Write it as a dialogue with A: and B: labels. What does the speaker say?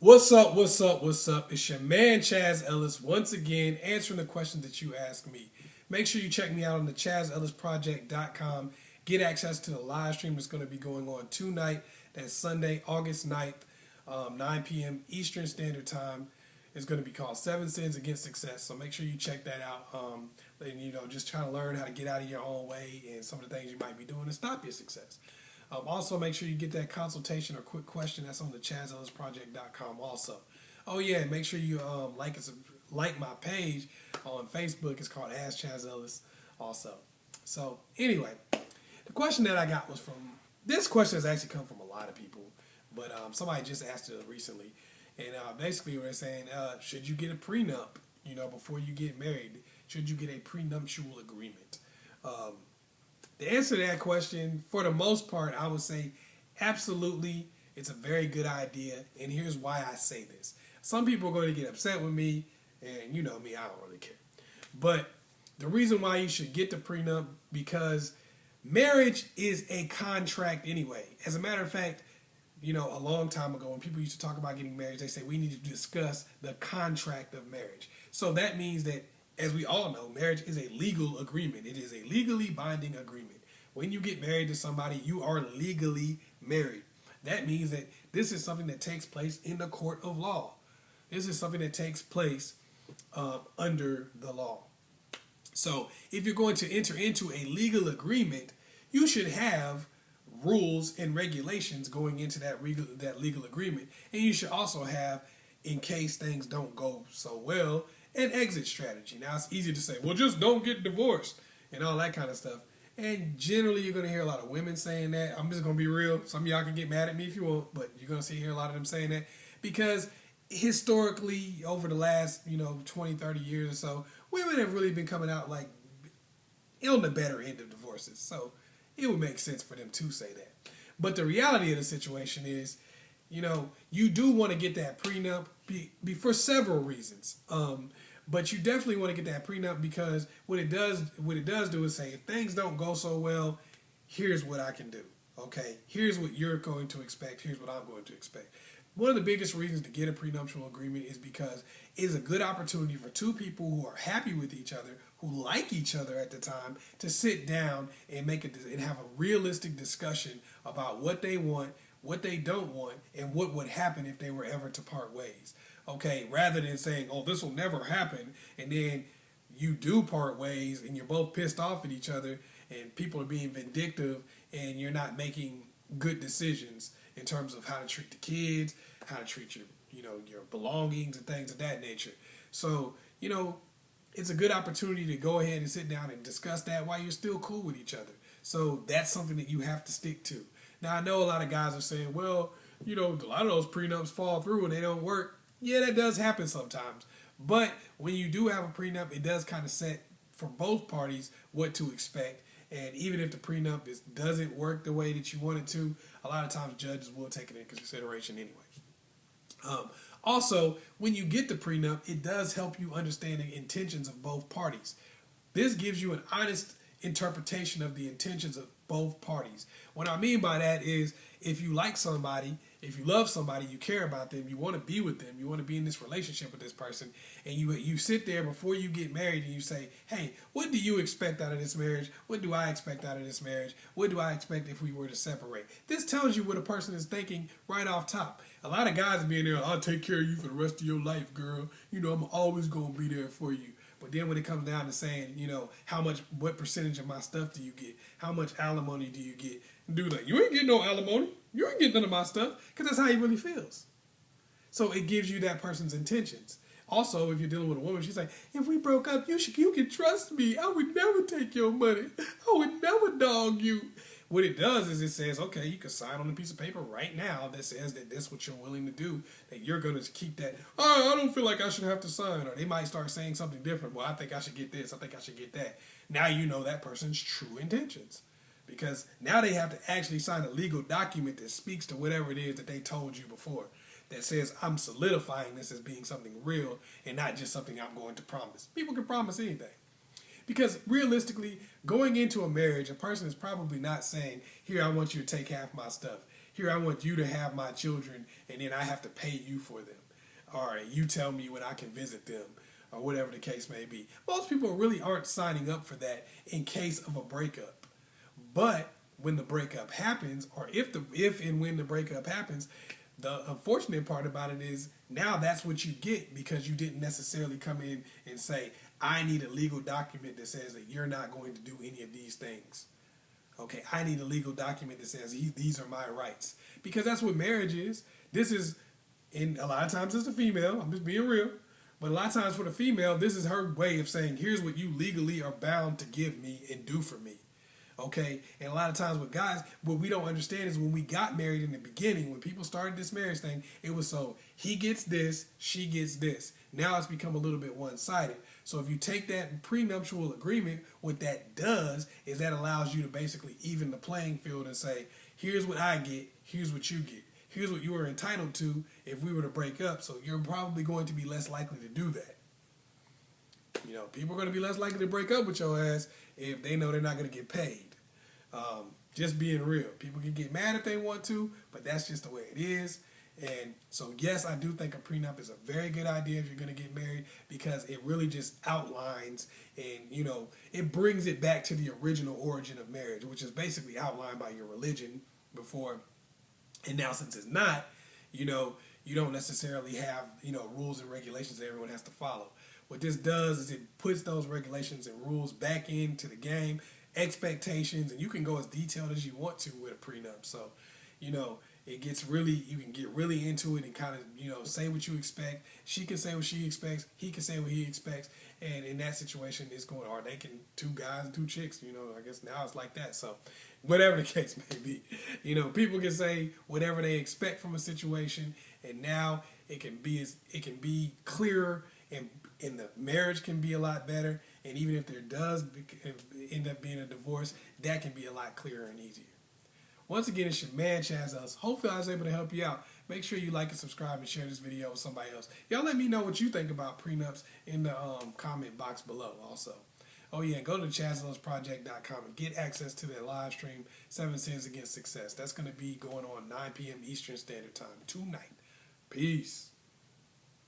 A: What's up? What's up? What's up? It's your man Chaz Ellis once again answering the questions that you ask me. Make sure you check me out on the askchazzellisproject.com. Get access to the live stream that's going to be going on tonight. That's Sunday, August 9th, 9 p.m. Eastern Standard Time. It's going to be called 7 Sins Against Success. So make sure you check that out. And, just trying to learn how to get out of your own way and some of the things you might be doing to stop your success. Also, make sure you get that consultation or quick question that's on the askchazzellisproject.com also. Oh, yeah, make sure you like my page on Facebook. It's called Ask Chaz Ellis also. So, anyway, the question that I got was this question has actually come from a lot of people, but somebody just asked it recently. And basically, they're saying, should you get a prenup, before you get married? Should you get a prenuptial agreement? The answer to that question, for the most part, I would say absolutely. It's a very good idea, and here's why I say this. Some people are going to get upset with me, and you know me, I don't really care. But the reason why you should get the prenup, because marriage is a contract anyway. As a matter of fact, a long time ago when people used to talk about getting married, they say we need to discuss the contract of marriage. So that means that, as we all know, marriage is a legal agreement. It is a legally binding agreement. When you get married to somebody, you are legally married. That means that this is something that takes place in the court of law. This is something that takes place under the law. So if you're going to enter into a legal agreement, you should have rules and regulations going into that legal agreement. And you should also have, in case things don't go so well, an exit strategy. Now, it's easy to say, well, just don't get divorced and all that kind of stuff. And generally, you're going to hear a lot of women saying that. I'm just going to be real. Some of y'all can get mad at me if you want, but you're going to hear a lot of them saying that. Because historically, over the last, 20, 30 years or so, women have really been coming out like on the better end of divorces. So it would make sense for them to say that. But the reality of the situation is, you do want to get that prenup for several reasons. But you definitely want to get that prenup because what it does do is say, if things don't go so well, here's what I can do. Okay, here's what you're going to expect. Here's what I'm going to expect. One of the biggest reasons to get a prenuptial agreement is because it is a good opportunity for two people who are happy with each other, who like each other at the time, to sit down and and have a realistic discussion about what they want, what they don't want, and what would happen if they were ever to part ways. Okay, rather than saying, oh, this will never happen, and then you do part ways and you're both pissed off at each other and people are being vindictive and you're not making good decisions in terms of how to treat the kids, how to treat your belongings and things of that nature. So, it's a good opportunity to go ahead and sit down and discuss that while you're still cool with each other. So that's something that you have to stick to. Now, I know a lot of guys are saying, well, a lot of those prenups fall through and they don't work. Yeah, that does happen sometimes. But when you do have a prenup, it does kind of set for both parties what to expect. And even if the prenup doesn't work the way that you want it to, a lot of times judges will take it into consideration anyway. Also, when you get the prenup, it does help you understand the intentions of both parties. This gives you an honest interpretation of the intentions of both parties. What I mean by that is, if you like somebody, if you love somebody, you care about them, you want to be with them, you want to be in this relationship with this person, and you sit there before you get married and you say, hey, what do you expect out of this marriage? What do I expect out of this marriage? What do I expect if we were to separate? This tells you what a person is thinking right off top. A lot of guys being there, I'll take care of you for the rest of your life, girl. I'm always going to be there for you. But then when it comes down to saying, what percentage of my stuff do you get? How much alimony do you get? Dude, like, you ain't getting no alimony. You ain't getting none of my stuff, because that's how he really feels. So it gives you that person's intentions. Also, if you're dealing with a woman, she's like, if we broke up, you can trust me. I would never take your money. I would never dog you. What it does is it says, okay, you can sign on a piece of paper right now that says that that's what you're willing to do, that you're going to keep that. Oh, I don't feel like I should have to sign. Or they might start saying something different. Well, I think I should get this. I think I should get that. Now you know that person's true intentions. Because now they have to actually sign a legal document that speaks to whatever it is that they told you before. That says, I'm solidifying this as being something real and not just something I'm going to promise. People can promise anything. Because realistically, going into a marriage, a person is probably not saying, here, I want you to take half my stuff. here, I want you to have my children, and then I have to pay you for them. All right, you tell me when I can visit them, or whatever the case may be. Most people really aren't signing up for that in case of a breakup. But when the breakup happens, or if and when the breakup happens, the unfortunate part about it is now that's what you get, because you didn't necessarily come in and say, I need a legal document that says that you're not going to do any of these things. Okay, I need a legal document that says these are my rights. Because that's what marriage is. This is, and a lot of times it's the female, I'm just being real, but a lot of times for the female, this is her way of saying, here's what you legally are bound to give me and do for me. Okay, and a lot of times with guys, what we don't understand is when we got married in the beginning, when people started this marriage thing, it was so he gets this, she gets this. Now it's become a little bit one-sided. So if you take that prenuptial agreement, what that does is that allows you to basically even the playing field and say, here's what I get, here's what you get. Here's what you are entitled to if we were to break up, so you're probably going to be less likely to do that. You know, people are going to be less likely to break up with your ass if they know they're not going to get paid. Just being real. People can get mad if they want to, but that's just the way it is. And so, yes, I do think a prenup is a very good idea if you're going to get married, because it really just outlines and, you know, it brings it back to the original origin of marriage, which is basically outlined by your religion before. And now since it's not, you know, you don't necessarily have, you know, rules and regulations that everyone has to follow. What this does is it puts those regulations and rules back into the game, expectations, and you can go as detailed as you want to with a prenup. So, you know, it gets really, you can get really into it and kind of, you know, say what you expect. She can say what she expects. He can say what he expects. And in that situation, it's going, or they can, two guys and two chicks, you know, I guess now it's like that. So whatever the case may be, you know, people can say whatever they expect from a situation. And now it can be clearer, and the marriage can be a lot better. And even if there does end up being a divorce, that can be a lot clearer and easier. Once again, it's your man, Chaz. Hopefully I was able to help you out. Make sure you like and subscribe and share this video with somebody else. Y'all let me know what you think about prenups in the comment box below also. Oh yeah, go to askchazzellisproject.com and get access to their live stream, 7 Sins Against Success. That's going to be going on 9 p.m. Eastern Standard Time tonight. Peace.